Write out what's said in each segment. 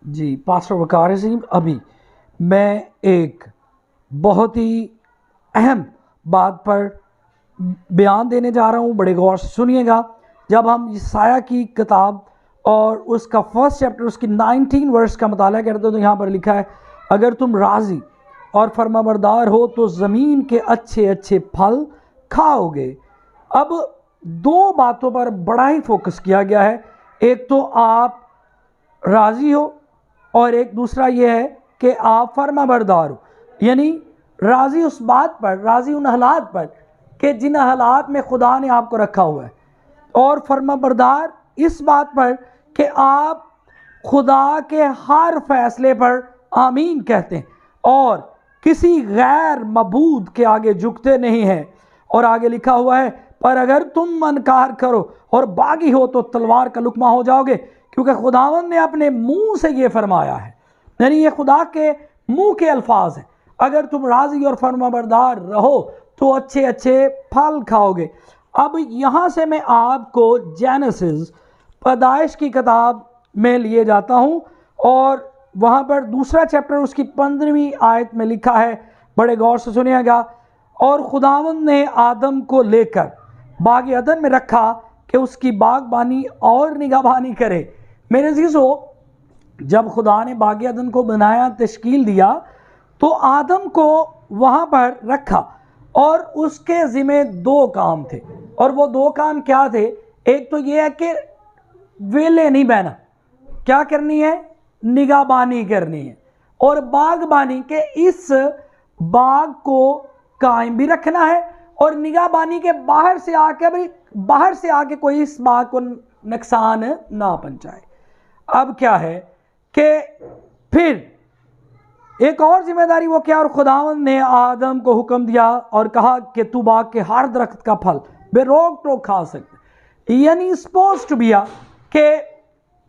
जी, pastor वकार अजीम, अभी मैं एक बहुत ही अहम बात पर बयान देने जा रहा हूँ। बड़े गौर से सुनिएगा। जब हम यशायाह की किताब और उसका फर्स्ट चैप्टर उसकी 19 वर्स का मुताला करते हो तो यहाँ पर लिखा है, अगर तुम राज़ी और फरमाबरदार हो तो ज़मीन के अच्छे अच्छे फल खाओगे। अब दो बातों पर बड़ा ही फोकस किया गया है। एक तो आप राज़ी हो और एक दूसरा ये है कि आप फरमाबरदार हो। यानी राज़ी उस बात पर, राज़ी उन हालात पर कि जिन हालात में खुदा ने आपको रखा हुआ है, और फरमाबरदार इस बात पर कि आप खुदा के हर फैसले पर आमीन कहते हैं और किसी गैर मबूद के आगे झुकते नहीं हैं। और आगे लिखा हुआ है, पर अगर तुम इनकार करो और बागी हो तो तलवार का लुकमा हो जाओगे, क्योंकि खुदावंद ने अपने मुंह से ये फरमाया है। यानी ये खुदा के मुंह के अल्फाज हैं। अगर तुम राज़ी और फरमाबरदार रहो तो अच्छे अच्छे फल खाओगे। अब यहाँ से मैं आपको जेनेसिस पैदाइश की किताब में लिए जाता हूँ और वहाँ पर दूसरा चैप्टर उसकी 15वीं आयत में लिखा है, बड़े गौर से सुनिएगा। और खुदावंद ने आदम को लेकर बाग अदन में रखा कि उसकी बागबानी और निगहबानी करे। मेरे अज़ीज़ों, जब खुदा ने बाग अदन को बनाया, तश्कील दिया, तो आदम को वहाँ पर रखा और उसके ज़िम्मे दो काम थे। और वो दो काम क्या थे? एक तो ये है कि वेले नहीं बहना, क्या करनी है? निगाहबानी करनी है, और बागबानी के इस बाग को कायम भी रखना है, और निगाहबानी के बाहर से आके कोई इस बाग को नुकसान ना पहुंचाए। अब क्या है कि फिर एक और जिम्मेदारी वो क्या? और खुदावंद ने आदम को हुक्म दिया और कहा कि तू बाग के हर दरख्त का फल बेरोक टोक खा सकते। यानी सपोज टू बी कि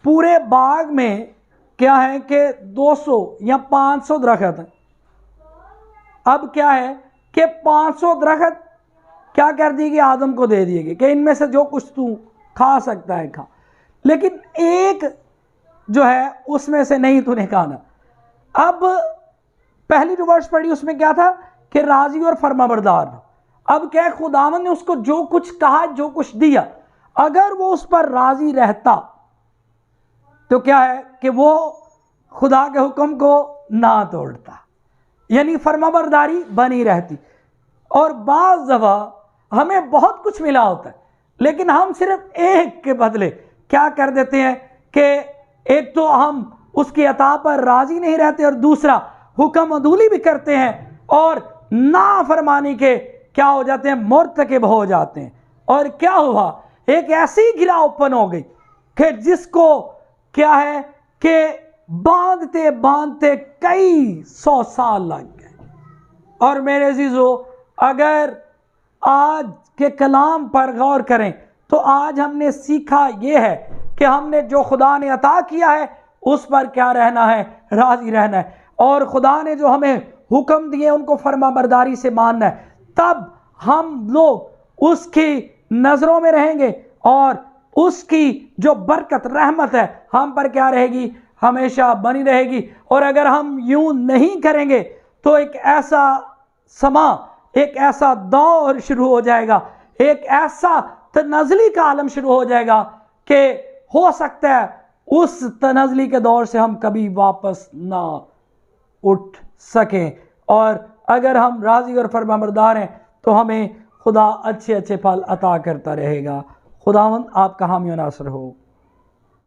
पूरे बाग में क्या है कि 200 या 500 दरख्त हैं। अब क्या है कि 500 दरख्त क्या कर दिए गए? आदम को दे दिए गए कि इनमें से जो कुछ तू खा सकता है खा, लेकिन एक जो है उसमें से नहीं तूने खाना। अब पहली जो वर्ष पढ़ी उसमें क्या था कि राज़ी और फरमाबरदार। अब क्या है, खुदावंद ने उसको जो कुछ कहा, जो कुछ दिया, अगर वो उस पर राज़ी रहता तो क्या है कि वो खुदा के हुक्म को ना तोड़ता, यानी फरमाबरदारी बनी रहती। और बाज़ दफ़ा हमें बहुत कुछ मिला होता है, लेकिन हम सिर्फ एक के बदले क्या कर देते हैं कि एक तो हम उसकी अता पर राज़ी नहीं रहते और दूसरा हुक्म अदूली भी करते हैं और नाफरमानी के क्या हो जाते हैं? मुर्तकिब हो जाते हैं। और क्या हुआ? एक ऐसी गिरा ओपन हो गई कि जिसको क्या है कि बांधते बांधते कई 100 साल लग गए। और मेरे अज़ीज़ों, अगर आज के कलाम पर गौर करें तो आज हमने सीखा यह है कि हमने जो खुदा ने अता किया है उस पर क्या रहना है? राज़ी रहना है। और खुदा ने जो हमें हुक्म दिए उनको फरमाबरदारी से मानना है। तब हम लोग उसकी नज़रों में रहेंगे और उसकी जो बरकत रहमत है हम पर क्या रहेगी? हमेशा बनी रहेगी। और अगर हम यूं नहीं करेंगे तो एक ऐसा समा, एक ऐसा दौर शुरू हो जाएगा, एक ऐसा तनज़ली का आलम शुरू हो जाएगा कि हो सकता है उस तनज़ली के दौर से हम कभी वापस ना उठ सकें। और अगर हम राज़ी और फरमाबरदार हैं तो हमें खुदा अच्छे अच्छे फल अता करता रहेगा। खुदावंद आपका हामी और नासर हो।